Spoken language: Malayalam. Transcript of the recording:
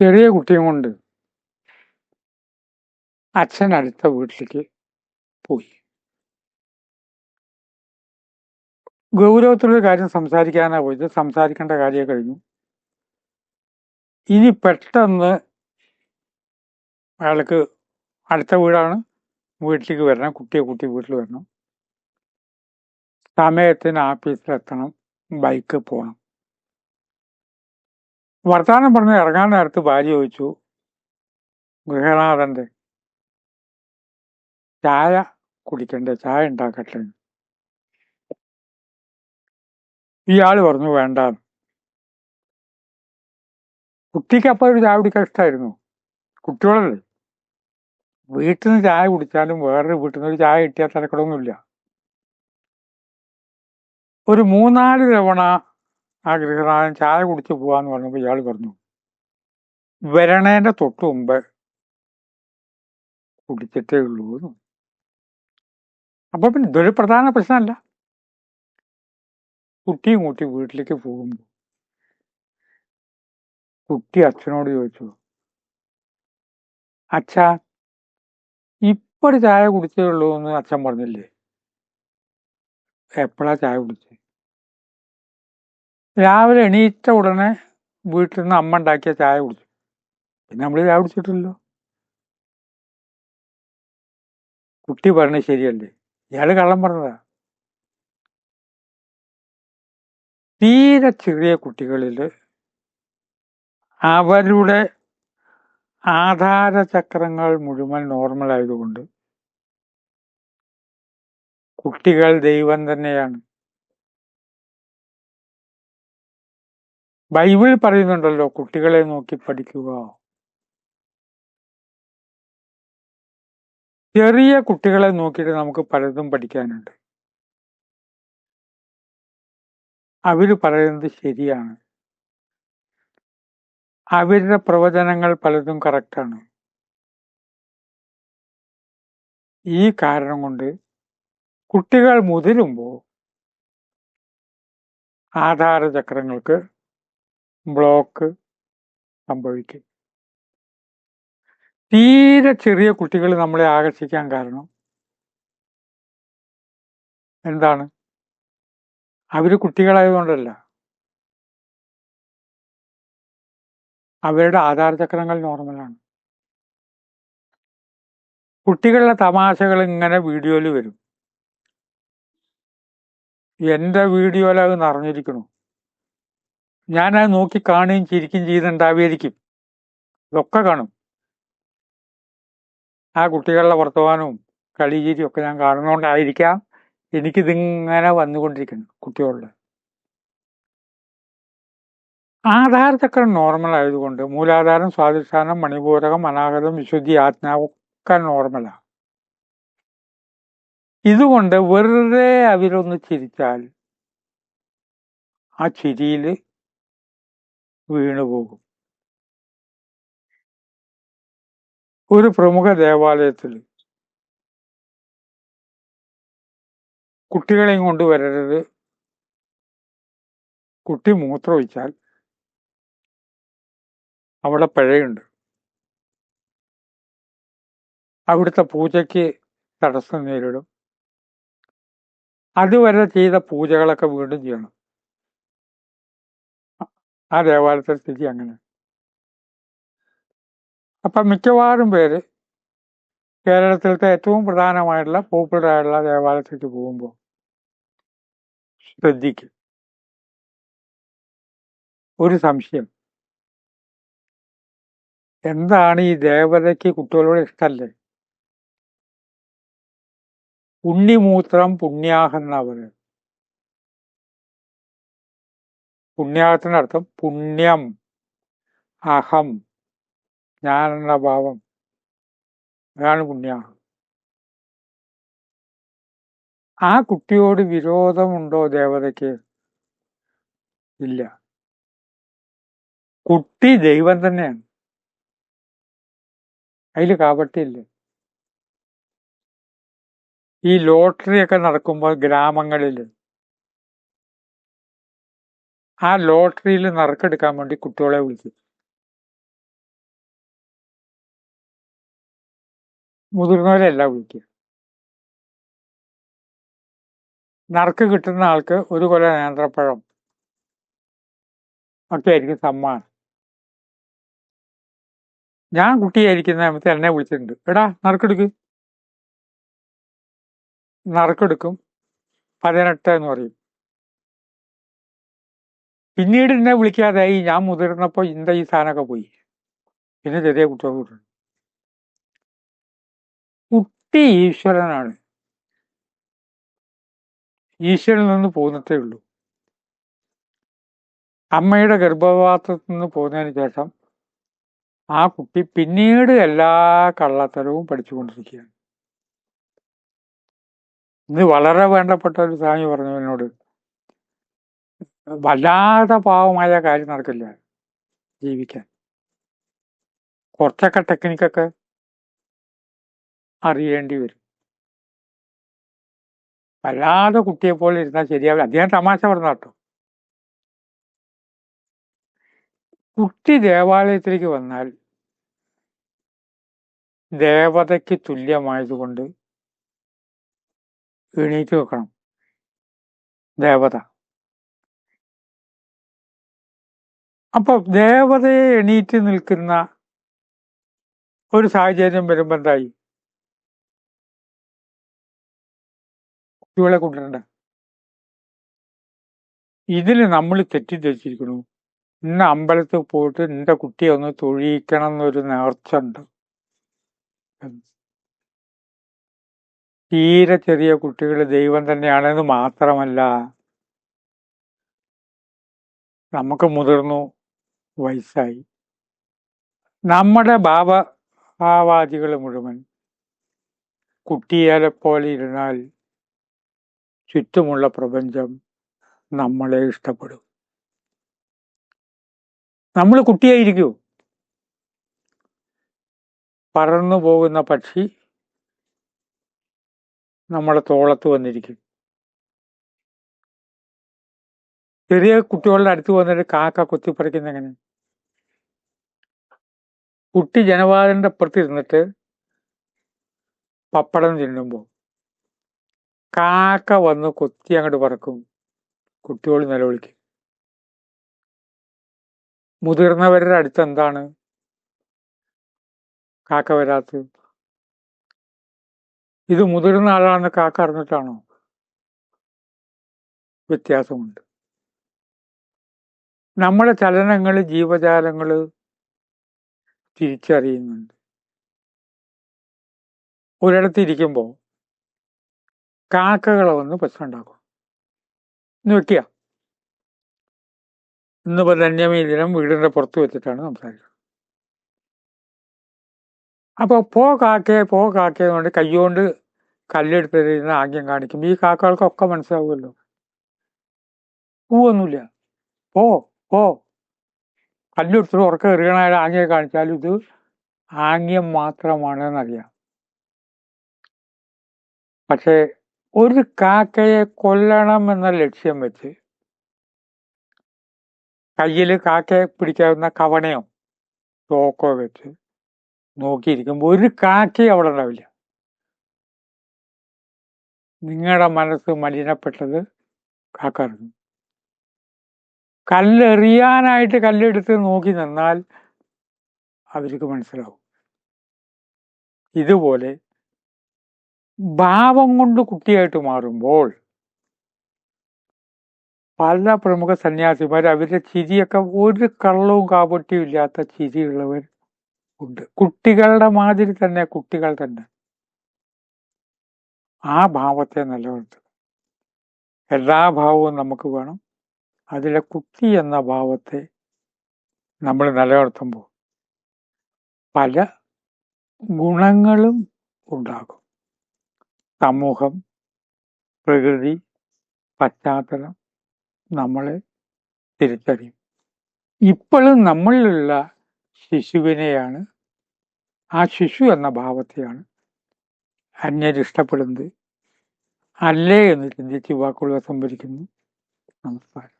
ചെറിയ കുട്ടിയും കൊണ്ട് അച്ഛൻ അടുത്ത വീട്ടിലേക്ക് പോയി. ഗൗരവത്തിലൊരു കാര്യം സംസാരിക്കാനാ പോയത്. സംസാരിക്കേണ്ട കാര്യം കഴിഞ്ഞു. ഇനി പെട്ടെന്ന് അയാൾക്ക് അടുത്ത വീടാണ്, വീട്ടിലേക്ക് വരണം, കുട്ടിയെ കൂട്ടി വീട്ടിൽ വരണം, സമയത്തിന് ആഫീസിലെത്തണം, ബൈക്ക് പോകണം. വർത്തമാനം പറഞ്ഞ് ഇറങ്ങാൻ നേരത്ത് ഭാര്യ ചോദിച്ചു, ഗൃഹനാഥന്റെ ചായ കുടിക്കണ്ടേ, ചായ ഉണ്ടാക്കട്ടെ? ഇയാള് പറഞ്ഞു വേണ്ട. കുട്ടിക്ക് അപ്പോൾ ഒരു ചായ കുടിക്കാൻ ഇഷ്ടമായിരുന്നു. കുട്ടികളല്ലേ, വീട്ടിൽ നിന്ന് ചായ കുടിച്ചാലും വേറൊരു വീട്ടിൽ നിന്ന് ഒരു ചായ കിട്ടിയാൽ തിരക്കടൊന്നുമില്ല. ഒരു 3-4 തവണ ആ ഗൃഹനാഥൻ ചായ കുടിച്ച് പോവാന്ന് പറഞ്ഞപ്പോൾ ഇയാൾ പറഞ്ഞു, വരണേന്റെ തൊട്ട് മുമ്പ് കുടിച്ചിട്ടേ ഉള്ളൂ. അപ്പൊ പിന്നെ ഇതൊരു പ്രധാന പ്രശ്നമല്ല. കുട്ടിയും കൂട്ടി വീട്ടിലേക്ക് പോകുമ്പോൾ കുട്ടി അച്ഛനോട് ചോദിച്ചു, അച്ഛാ ഇപ്പൊ ചായ കുടിച്ചേ ഉള്ളൂ എന്ന് അച്ഛൻ പറഞ്ഞില്ലേ? എപ്പോഴാ ചായ കുടിച്ചത്? രാവിലെ എണീറ്റ ഉടനെ വീട്ടിൽ നിന്ന് അമ്മ ഉണ്ടാക്കിയ ചായ കുടിച്ചു. പിന്നെ നമ്മൾ ചായ കുടിച്ചിട്ടില്ലല്ലോ. കുട്ടി പറഞ്ഞത് ശരിയല്ലേ? ഇയാള് കള്ളം പറഞ്ഞതാ. തീരെ ചെറിയ കുട്ടികളില് അവരുടെ ആധാരചക്രങ്ങൾ മുഴുവൻ നോർമൽ ആയതുകൊണ്ട് കുട്ടികൾ ദൈവം തന്നെയാണ്. ബൈബിൾ പറയുന്നുണ്ടല്ലോ, കുട്ടികളെ നോക്കി പഠിക്കുക. ചെറിയ കുട്ടികളെ നോക്കിയിട്ട് നമുക്ക് പലതും പഠിക്കാനുണ്ട്. അവര് പറയുന്നത് ശരിയാണ്. അവരുടെ പ്രവചനങ്ങൾ പലതും കറക്റ്റാണ്. ഈ കാരണം കൊണ്ട് കുട്ടികൾ മുതിരുമ്പോൾ ആധാരചക്രങ്ങൾക്ക് ബ്ലോക്ക് സംഭവിക്കും. തീരെ ചെറിയ കുട്ടികൾ നമ്മളെ ആകർഷിക്കാൻ കാരണം എന്താണ്? അവര് കുട്ടികളായതുകൊണ്ടല്ല, അവരുടെ ആധാരചക്രങ്ങൾ നോർമലാണ്. കുട്ടികളുടെ തമാശകൾ ഇങ്ങനെ വീഡിയോയിൽ വരും. എന്റെ വീഡിയോയിൽ അത് നിറഞ്ഞിരിക്കണു. ഞാനത് നോക്കി കാണുകയും ചിരിക്കുകയും ചെയ്യുന്നുണ്ടാവുമായിരിക്കും. ഇതൊക്കെ കാണും. ആ കുട്ടികളുടെ വർത്തമാനവും കളിചിരിയും ഒക്കെ ഞാൻ കാണുന്നതുകൊണ്ടായിരിക്കാം എനിക്കിതിങ്ങനെ വന്നുകൊണ്ടിരിക്കുന്നു. കുട്ടികളുടെ ആധാരചക്രം നോർമൽ ആയതുകൊണ്ട് മൂലാധാരം, സ്വാധിഷ്ഠാനം, മണിപൂരകം, അനാഗതം, വിശുദ്ധി, ആജ്ഞാവൊക്കെ നോർമലാണ്. ഇതുകൊണ്ട് വെറുതെ അവരൊന്ന് ചിരിച്ചാൽ ആ ചിരിയിൽ വീണുപോകും. ഒരു പ്രമുഖ ദേവാലയത്തിൽ കുട്ടികളെയും കൊണ്ടുവരരുത്, കുട്ടി മൂത്രമൊഴിച്ചാൽ അവിടെ പിഴയുണ്ട്, അവിടുത്തെ പൂജയ്ക്ക് തടസ്സം നേരിടും, അതുവരെ ചെയ്ത പൂജകളൊക്കെ വീണ്ടും ചെയ്യണം. ആ ദേവാലയത്തെ സ്ഥിതി അങ്ങനെ. അപ്പം മിക്കവാറും പേര് കേരളത്തിലത്തെ ഏറ്റവും പ്രധാനമായിട്ടുള്ള പോപ്പുലർ ആയിട്ടുള്ള ദേവാലയത്തിലേക്ക് പോകുമ്പോൾ ശ്രദ്ധിക്കും. ഒരു സംശയം, എന്താണ് ഈ ദേവതയ്ക്ക് കുട്ടികളോട് ഇഷ്ടമല്ലേ? ഉണ്ണിമൂത്രം പുണ്യാഹം എന്നാ പറയുന്നത്. പുണ്യാഹത്തിന്റെ അർത്ഥം പുണ്യം, അഹം, ഞാനെന്ന ഭാവം, അതാണ് പുണ്യാഹം. ആ കുട്ടിയോട് വിരോധമുണ്ടോ ദേവതയ്ക്ക്? ഇല്ല. കുട്ടി ദൈവം തന്നെയാണ്, അതിൽ കാപട്യമില്ല. ഈ ലോട്ടറി ഒക്കെ നടക്കുമ്പോൾ ഗ്രാമങ്ങളിൽ ആ ലോട്ടറിയിൽ നറുക്കെടുക്കാൻ വേണ്ടി കുട്ടികളെ വിളിക്കും. മുതിർന്നവരെല്ലാം വിളിക്കുക. നറുക്ക് കിട്ടുന്ന ആൾക്ക് ഒരു കൊല നേന്ത്രപ്പഴം ഒക്കെ ആയിരിക്കും സമ്മാനം. ഞാൻ കുട്ടിയായിരിക്കുന്ന സമയത്ത് എന്നെ വിളിച്ചിട്ടുണ്ട്, എടാ നറുക്കെടുക്കും 18 എന്ന് പറയും. പിന്നീട് എന്നെ വിളിക്കാതായി. ഞാൻ മുതിർന്നപ്പോൾ ഈ സാധനമൊക്കെ പോയി. പിന്നെ ചെറിയ കുട്ടികൾ കൂട്ടുണ്ട്. കുട്ടി ഈശ്വരനാണ്, ഈശ്വരനിൽ നിന്ന് പോന്നിട്ടേ ഉള്ളൂ. അമ്മയുടെ ഗർഭപാത്രത്തിൽ നിന്ന് പോന്നതിന് ശേഷം ആ കുട്ടി പിന്നീട് എല്ലാ കള്ളത്തരവും പഠിച്ചുകൊണ്ടിരിക്കുകയാണ്. ഇത് വളരെ വേണ്ടപ്പെട്ട ഒരു സ്വാമി പറഞ്ഞു എന്നോട്, വല്ലാതെ പാവമായ കാര്യം നടക്കില്ല ജീവിക്കാൻ. കുറച്ചൊക്കെ ടെക്നിക്കൊക്കെ അറിയേണ്ടി വരും. വല്ലാതെ കുട്ടിയെ പോലെ ഇരുന്നാൽ ശരിയാവില്ല. അദ്ദേഹം തമാശ പറഞ്ഞ കേട്ടോ. കുട്ടി ദേവാലയത്തിലേക്ക് വന്നാൽ ദേവതയ്ക്ക് തുല്യമായതുകൊണ്ട് എണീറ്റ് വെക്കണം. ദേവത. അപ്പൊ ദേവതയെ എണീറ്റ് നിൽക്കുന്ന ഒരു സാഹചര്യം വരുമ്പോ എന്തായി? കുട്ടികളെ കൊണ്ടുവരണ്ട. ഇതിന് നമ്മൾ തെറ്റിദ്ധരിച്ചിരിക്കണു. ഇന്ന് അമ്പലത്തിൽ പോയിട്ട് നിന്റെ കുട്ടിയെ ഒന്ന് തൊഴിയിക്കണം എന്നൊരു നേർച്ച ഉണ്ട്. തീരെ ചെറിയ കുട്ടികൾ ദൈവം തന്നെയാണെന്ന് മാത്രമല്ല, നമുക്ക് മുതിർന്നു, വയസ്സായി, നമ്മുടെ ഭാവാദികൾ മുഴുവൻ കുട്ടിയെ പോലെ ഇരുന്നാൽ ചുറ്റുമുള്ള പ്രപഞ്ചം നമ്മളെ ഇഷ്ടപ്പെടും. നമ്മൾ കുട്ടിയായിരിക്കൂ. പറന്നു പോകുന്ന പക്ഷി നമ്മളെ തോളത്ത് വന്നിരിക്കും. ചെറിയ കുട്ടികളുടെ അടുത്ത് വന്നിട്ട് കാക്ക കൊത്തിപ്പറിക്കുന്ന എങ്ങനെ? കുട്ടി ജനവാദന്റെ അപ്പുറത്ത് ഇരുന്നിട്ട് പപ്പടം തിന്നുമ്പോൾ കാക്ക വന്ന് കൊത്തി അങ്ങോട്ട് പറക്കും. കുട്ടികൾ നിലവിളിക്കും. മുതിർന്നവരുടെ അടുത്ത് എന്താണ് കാക്ക വരാത്തത്? ഇത് മുതിർന്ന ആളാണെന്ന് കാക്ക അറിഞ്ഞിട്ടാണോ? വ്യത്യാസമുണ്ട്. നമ്മുടെ ചലനങ്ങള്, ജീവജാലങ്ങള് തിരിച്ചറിയുന്നുണ്ട്. ഒരിടത്തിരിക്കുമ്പോൾ കാക്കകളെ വന്ന് പ്രശ്നം ഉണ്ടാക്കും. ഇന്ന് വെക്കുക. ഇന്നിപ്പോ ധന്യമേ ദിനം വീടിന്റെ പുറത്ത് വെച്ചിട്ടാണ് സംസാരിക്കുന്നത്. അപ്പൊ പോ കാക്കയെ കൊണ്ട് കൈകൊണ്ട് കല്ലെടുത്തിരുന്ന് ആംഗ്യം കാണിക്കും. ഈ കാക്കകൾക്കൊക്കെ മനസ്സിലാവുമല്ലോ. പൂവൊന്നുമില്ല. പോ കല്ലെടുത്തിട്ട് ഉറക്കം എറിയണ ആംഗ്യം കാണിച്ചാലും ഇത് ആംഗ്യം മാത്രമാണെന്നറിയാം. പക്ഷെ ഒരു കാക്കയെ കൊല്ലണം എന്ന ലക്ഷ്യം വെച്ച് കയ്യിൽ കാക്കയെ പിടിക്കാവുന്ന കവണയോ തോക്കോ വെച്ച് നോക്കിയിരിക്കുമ്പോൾ ഒരു കാക്കയും അവിടെ ഉണ്ടാവില്ല. നിങ്ങളുടെ മനസ്സ് മലിനപ്പെട്ടത് കാക്ക അറിഞ്ഞു. കല്ലെറിയാനായിട്ട് കല്ലെടുത്ത് നോക്കി നിന്നാൽ അവർക്ക് മനസ്സിലാവും. ഇതുപോലെ ഭാവം കൊണ്ട് കുട്ടിയായിട്ട് മാറുമ്പോൾ പല പ്രമുഖ സന്യാസിമാർ അവരുടെ ചിരിയൊക്കെ ഒരു കള്ളവും കാപട്യവും ഇല്ലാത്ത ചിരിയുള്ളവർ ഉണ്ട്. കുട്ടികളുടെ മാതിരി തന്നെ, കുട്ടികൾ തന്നെ. ആ ഭാവത്തെ നിലനിർത്തുക. എല്ലാ ഭാവവും നമുക്ക് വേണം. അതിലെ കുട്ടി എന്ന ഭാവത്തെ നമ്മൾ നിലനിർത്തുമ്പോൾ പല ഗുണങ്ങളും ഉണ്ടാകും. സമൂഹം, പ്രകൃതി, പശ്ചാത്തലം നമ്മളെ തിരിച്ചറിയും. ഇപ്പോഴും നമ്മളിലുള്ള ശിശുവിനെയാണ്, ആ ശിശു എന്ന ഭാവത്തെയാണ് അന്യരിഷ്ടപ്പെടുന്നത്. അല്ലേ എന്ന് ചിന്തിച്ച് വാക്കുകൾ സംഭരിക്കുന്നു. നമസ്കാരം.